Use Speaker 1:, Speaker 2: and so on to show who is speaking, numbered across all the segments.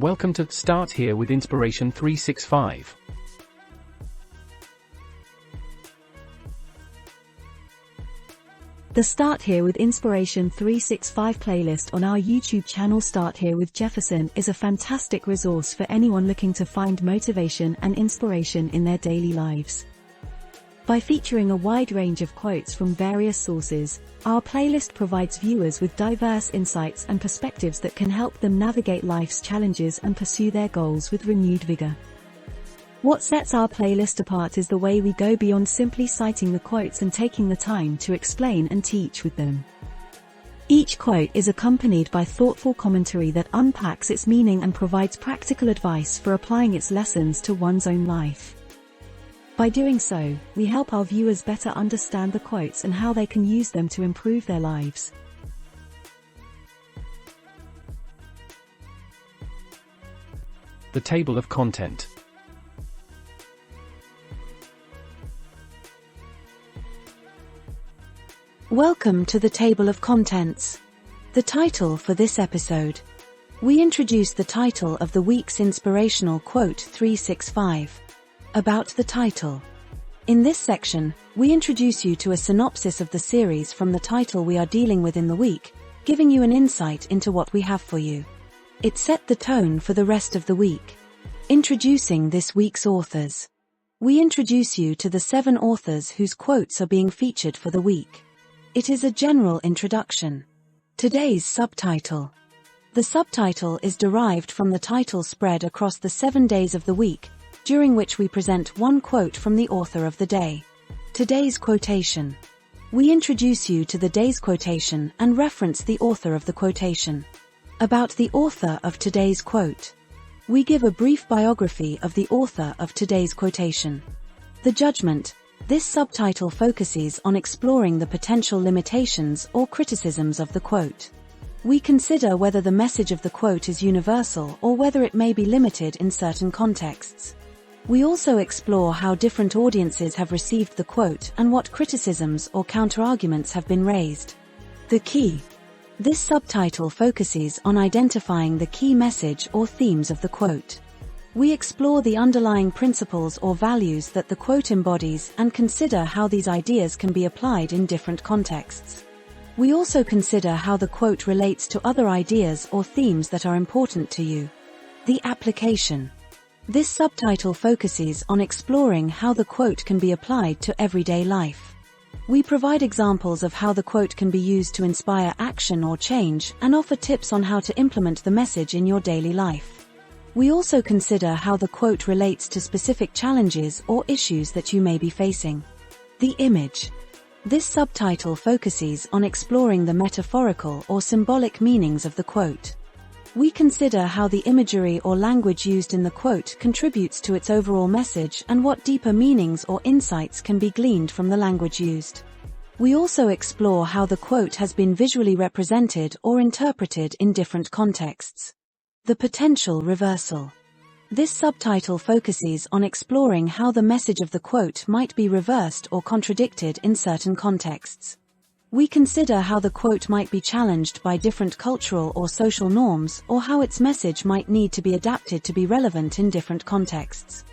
Speaker 1: Welcome to Start Here with Inspiration 365.
Speaker 2: The Start Here with Inspiration 365 playlist on our YouTube channel Start Here with Jefferson is a fantastic resource for anyone looking to find motivation and inspiration in their daily lives. By featuring a wide range of quotes from various sources, our playlist provides viewers with diverse insights and perspectives that can help them navigate life's challenges and pursue their goals with renewed vigor. What sets our playlist apart is the way we go beyond simply citing the quotes and taking the time to explain and teach with them. Each quote is accompanied by thoughtful commentary that unpacks its meaning and provides practical advice for applying its lessons to one's own life. By doing so, we help our viewers better understand the quotes and how they can use them to improve their lives.
Speaker 1: The table of content.
Speaker 2: Welcome to the table of contents. The title for this episode. We introduce the title of the week's inspirational quote 365. About the title. In this section, we introduce you to a synopsis of the series from the title we are dealing with in the week, giving you an insight into what we have for you. It set the tone for the rest of the week. Introducing this week's authors. We introduce you to the 7 authors whose quotes are being featured for the week. It is a general introduction. Today's subtitle. The subtitle is derived from the title spread across the 7 days of the week, during which we present one quote from the author of the day. Today's quotation. We introduce you to the day's quotation and reference the author of the quotation. About the author of today's quote. We give a brief biography of the author of today's quotation. The Judgement. This subtitle focuses on exploring the potential limitations or criticisms of the quote. We consider whether the message of the quote is universal or whether it may be limited in certain contexts. We also explore how different audiences have received the quote and what criticisms or counterarguments have been raised. The key. This subtitle focuses on identifying the key message or themes of the quote. We explore the underlying principles or values that the quote embodies and consider how these ideas can be applied in different contexts. We also consider how the quote relates to other ideas or themes that are important to you. The application. This subtitle focuses on exploring how the quote can be applied to everyday life. We provide examples of how the quote can be used to inspire action or change and offer tips on how to implement the message in your daily life. We also consider how the quote relates to specific challenges or issues that you may be facing. The image. This subtitle focuses on exploring the metaphorical or symbolic meanings of the quote. We consider how the imagery or language used in the quote contributes to its overall message and what deeper meanings or insights can be gleaned from the language used. We also explore how the quote has been visually represented or interpreted in different contexts. The potential reversal. This subtitle focuses on exploring how the message of the quote might be reversed or contradicted in certain contexts. We consider how the quote might be challenged by different cultural or social norms, or how its message might need to be adapted to be relevant in different contexts.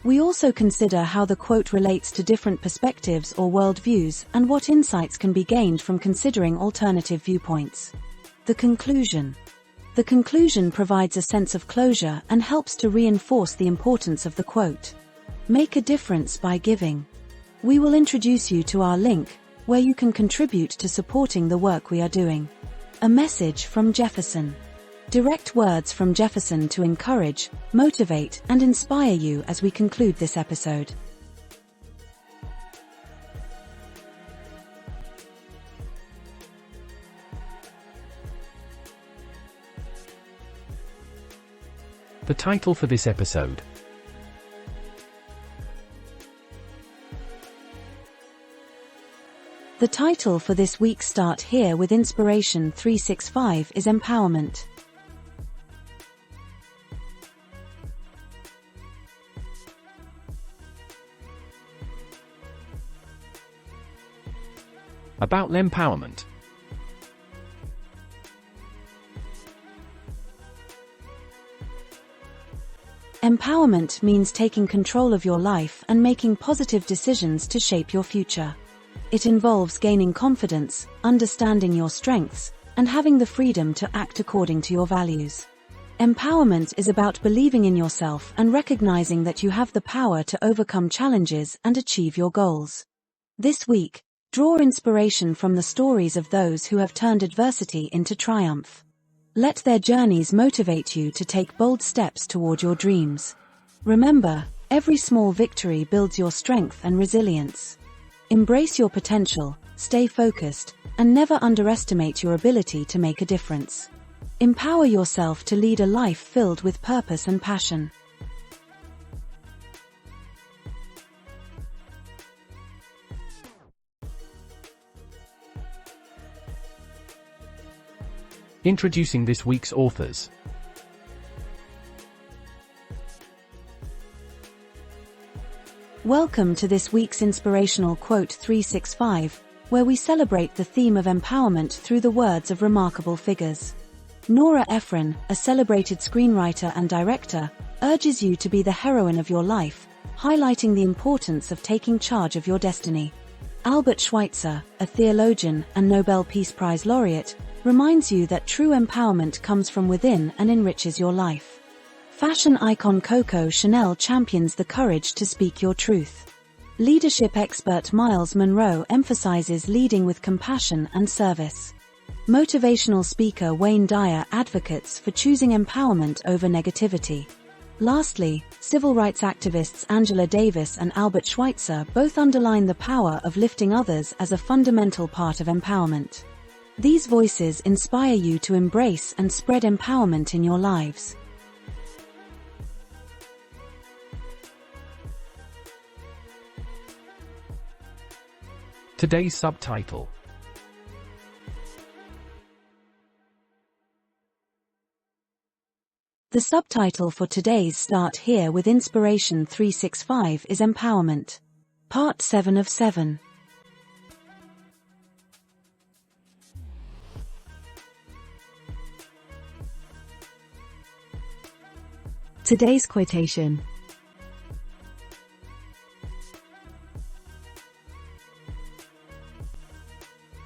Speaker 2: We also consider how the quote relates to different perspectives or worldviews and what insights can be gained from considering alternative viewpoints. The conclusion. The conclusion provides a sense of closure and helps to reinforce the importance of the quote. Make a difference by giving. We will introduce you to our link, where you can contribute to supporting the work we are doing. A message from Jefferson. Direct words from Jefferson to encourage, motivate, and inspire you as we conclude this episode.
Speaker 1: The title for this episode.
Speaker 2: The title for this week's Start Here with Inspiration 365 is Empowerment.
Speaker 1: About empowerment.
Speaker 2: Empowerment means taking control of your life and making positive decisions to shape your future. It involves gaining confidence, understanding your strengths, and having the freedom to act according to your values. Empowerment is about believing in yourself and recognizing that you have the power to overcome challenges and achieve your goals. This week, draw inspiration from the stories of those who have turned adversity into triumph. Let their journeys motivate you to take bold steps toward your dreams. Remember, every small victory builds your strength and resilience. Embrace your potential, stay focused, and never underestimate your ability to make a difference. Empower yourself to lead a life filled with purpose and passion.
Speaker 1: Introducing this week's authors.
Speaker 2: Welcome to this week's Inspirational Quote 365, where we celebrate the theme of empowerment through the words of remarkable figures. Nora Ephron, a celebrated screenwriter and director, urges you to be the heroine of your life, highlighting the importance of taking charge of your destiny. Albert Schweitzer, a theologian and Nobel Peace Prize laureate, reminds you that true empowerment comes from within and enriches your life. Fashion icon Coco Chanel champions the courage to speak your truth. Leadership expert Miles Monroe emphasizes leading with compassion and service. Motivational speaker Wayne Dyer advocates for choosing empowerment over negativity. Lastly, civil rights activists Angela Davis and Albert Schweitzer both underline the power of lifting others as a fundamental part of empowerment. These voices inspire you to embrace and spread empowerment in your lives.
Speaker 1: Today's subtitle.
Speaker 2: The subtitle for today's Start Here with Inspiration 365 is Empowerment. Part 7 of 7. Today's quotation.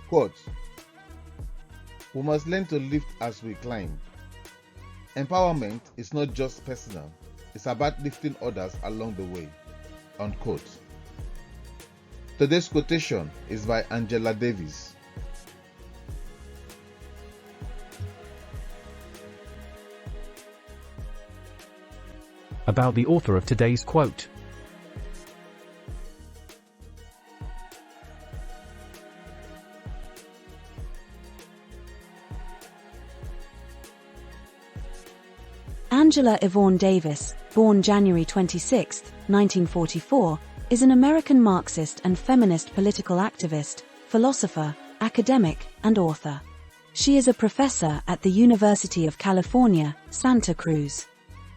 Speaker 3: Quote, "We must learn to lift as we climb. Empowerment is not just personal, it's about lifting others along the way." Unquote. Today's quotation is by Angela Davis.
Speaker 1: About the author of today's quote.
Speaker 2: Angela Yvonne Davis, born January 26, 1944, is an American Marxist and feminist political activist, philosopher, academic, and author. She is a professor at the University of California, Santa Cruz.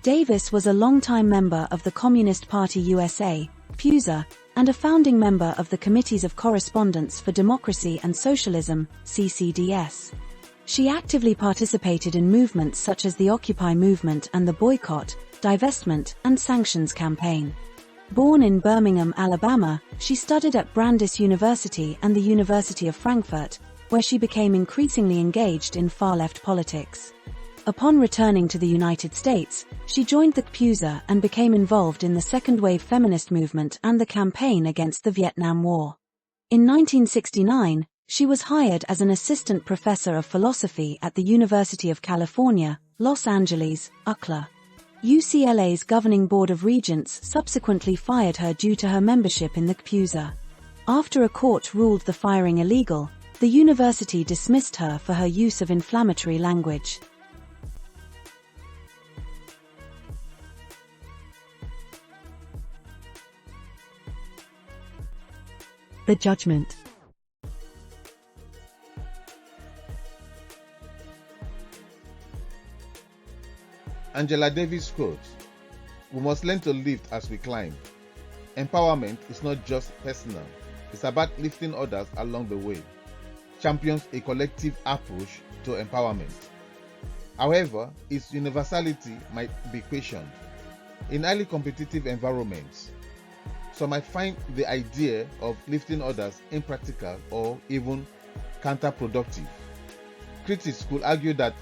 Speaker 2: Davis was a longtime member of the Communist Party USA, PUSA, and a founding member of the Committees of Correspondence for Democracy and Socialism, CCDS. She actively participated in movements such as the Occupy movement and the boycott, divestment, and sanctions campaign. Born in Birmingham, Alabama, she studied at Brandeis University and the University of Frankfurt, where she became increasingly engaged in far-left politics. Upon returning to the United States, she joined the PUSA and became involved in the second-wave feminist movement and the campaign against the Vietnam War. In 1969, she was hired as an assistant professor of philosophy at the University of California, Los Angeles, UCLA. UCLA's governing board of regents subsequently fired her due to her membership in the PUSA. After a court ruled the firing illegal, the university dismissed her for her use of inflammatory language. The Judgement.
Speaker 3: Angela Davis quote, "We must learn to lift as we climb. Empowerment is not just personal, it's about lifting others along the way." Champions a collective approach to empowerment. However, its universality might be questioned. In highly competitive environments, some might find the idea of lifting others impractical or even counterproductive. Critics could argue that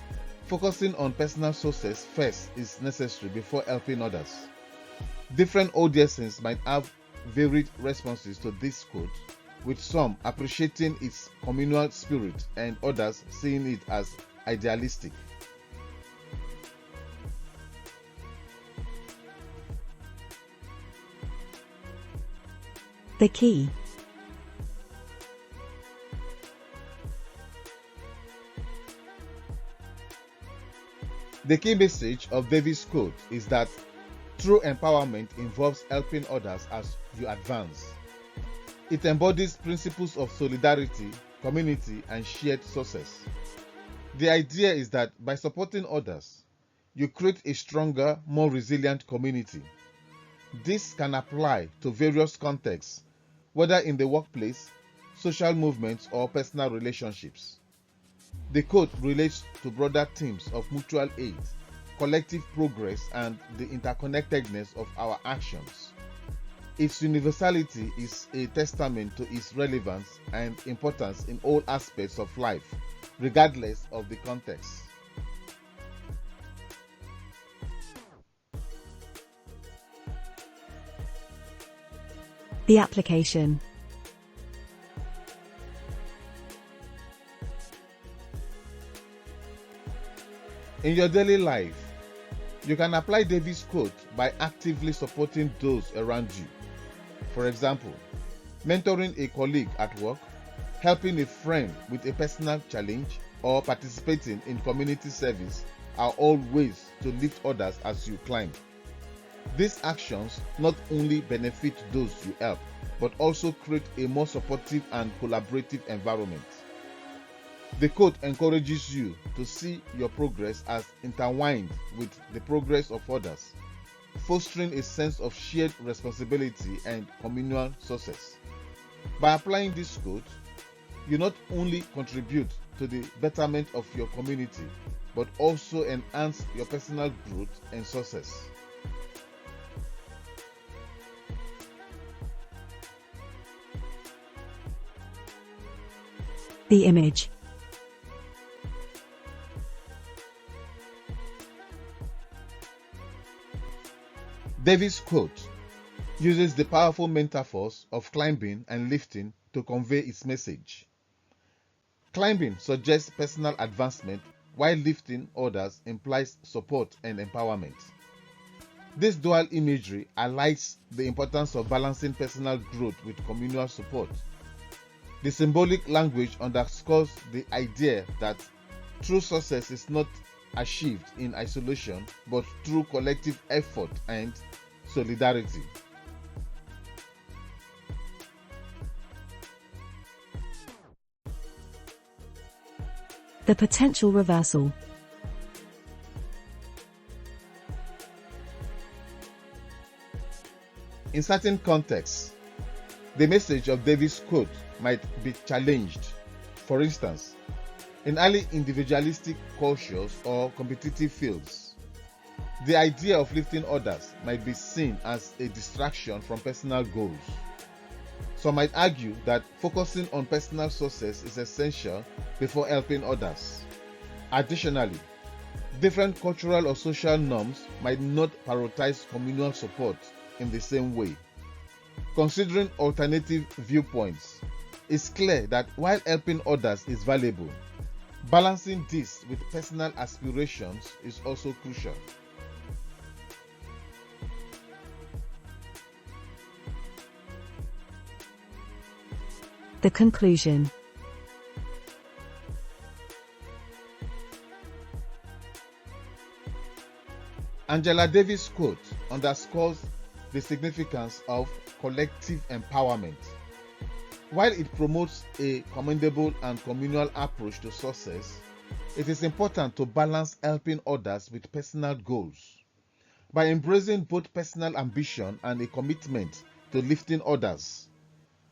Speaker 3: focusing on personal success first is necessary before helping others. Different audiences might have varied responses to this quote, with some appreciating its communal spirit and others seeing it as idealistic.
Speaker 2: The key.
Speaker 3: The key message of David's quote is that true empowerment involves helping others as you advance. It embodies principles of solidarity, community, and shared success. The idea is that by supporting others, you create a stronger, more resilient community. This can apply to various contexts, whether in the workplace, social movements, or personal relationships. The quote relates to broader themes of mutual aid, collective progress, and the interconnectedness of our actions. Its universality is a testament to its relevance and importance in all aspects of life, regardless of the context.
Speaker 2: The application.
Speaker 3: In your daily life, you can apply David's quote by actively supporting those around you. For example, mentoring a colleague at work, helping a friend with a personal challenge, or participating in community service are all ways to lift others as you climb. These actions not only benefit those you help, but also create a more supportive and collaborative environment. The quote encourages you to see your progress as intertwined with the progress of others, fostering a sense of shared responsibility and communal success. By applying this quote, you not only contribute to the betterment of your community, but also enhance your personal growth and success.
Speaker 2: The image.
Speaker 3: David's quote uses the powerful metaphors of climbing and lifting to convey its message. Climbing suggests personal advancement, while lifting others implies support and empowerment. This dual imagery highlights the importance of balancing personal growth with communal support. The symbolic language underscores the idea that true success is not achieved in isolation, but through collective effort and solidarity.
Speaker 2: The potential reversal.
Speaker 3: In certain contexts, the message of David's quote might be challenged. For instance, in highly individualistic cultures or competitive fields, the idea of lifting others might be seen as a distraction from personal goals. Some might argue that focusing on personal success is essential before helping others. Additionally, different cultural or social norms might not prioritize communal support in the same way. Considering alternative viewpoints, it's clear that while helping others is valuable, balancing this with personal aspirations is also crucial.
Speaker 2: The conclusion.
Speaker 3: Angela Davis' quote underscores the significance of collective empowerment. While it promotes a commendable and communal approach to success, it is important to balance helping others with personal goals. By embracing both personal ambition and a commitment to lifting others,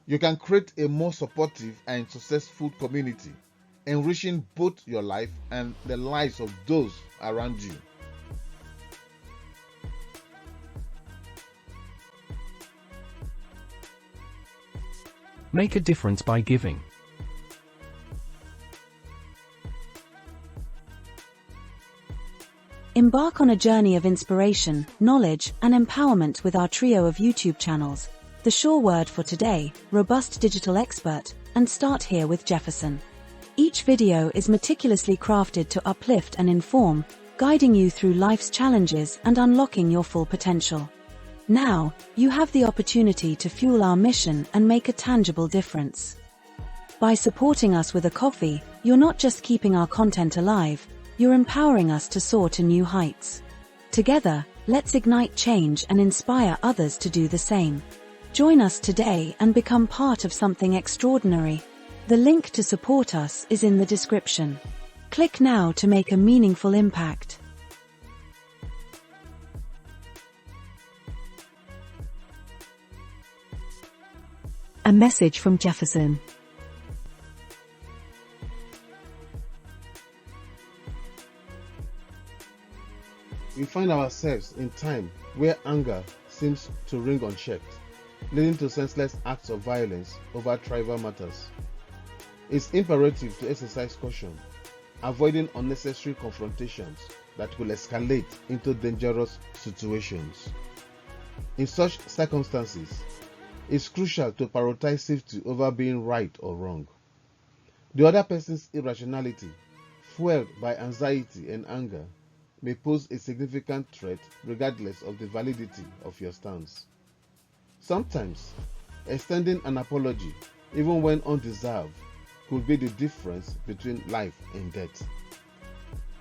Speaker 3: you can create a more supportive and successful community, enriching both your life and the lives of those around you.
Speaker 1: Make a difference by giving.
Speaker 2: Embark on a journey of inspiration, knowledge, and empowerment with our trio of YouTube channels: The Sure Word for Today, Robust Digital Expert, and Start Here with Jefferson. Each video is meticulously crafted to uplift and inform, guiding you through life's challenges and unlocking your full potential. Now, you have the opportunity to fuel our mission and make a tangible difference. By supporting us with a coffee, you're not just keeping our content alive, you're empowering us to soar to new heights. Together, let's ignite change and inspire others to do the same. Join us today and become part of something extraordinary. The link to support us is in the description. Click now to make a meaningful impact. A message from Jefferson.
Speaker 3: We find ourselves in time where anger seems to ring unchecked, leading to senseless acts of violence over trivial matters. It's imperative to exercise caution, avoiding unnecessary confrontations that will escalate into dangerous situations. In such circumstances, it's crucial to prioritize safety over being right or wrong. The other person's irrationality, fueled by anxiety and anger, may pose a significant threat regardless of the validity of your stance. Sometimes, extending an apology, even when undeserved, could be the difference between life and death.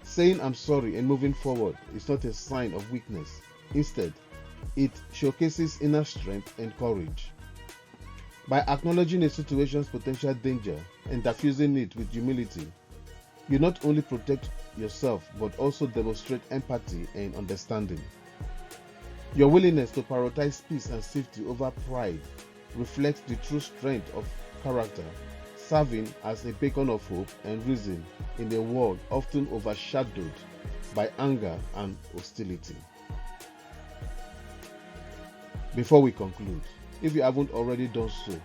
Speaker 3: Saying "I'm sorry" and moving forward is not a sign of weakness. Instead, it showcases inner strength and courage. By acknowledging a situation's potential danger and diffusing it with humility, you not only protect yourself but also demonstrate empathy and understanding. Your willingness to prioritize peace and safety over pride reflects the true strength of character, serving as a beacon of hope and reason in a world often overshadowed by anger and hostility. Before we conclude, if you haven't already done so,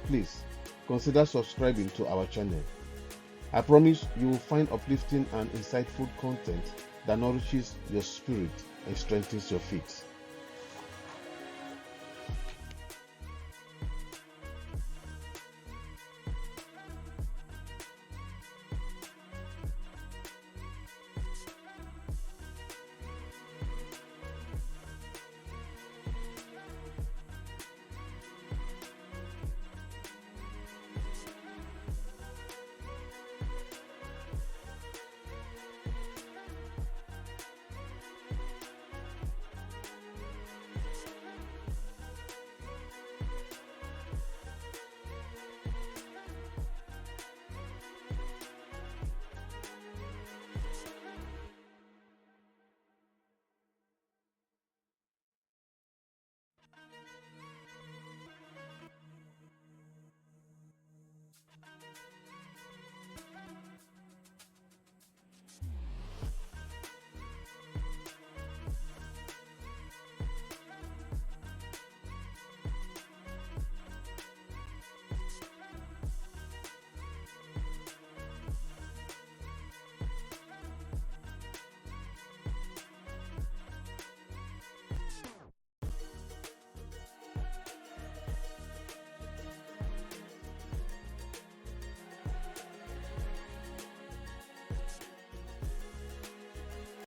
Speaker 3: please consider subscribing to our channel. I promise you will find uplifting and insightful content that nourishes your spirit and strengthens your faith.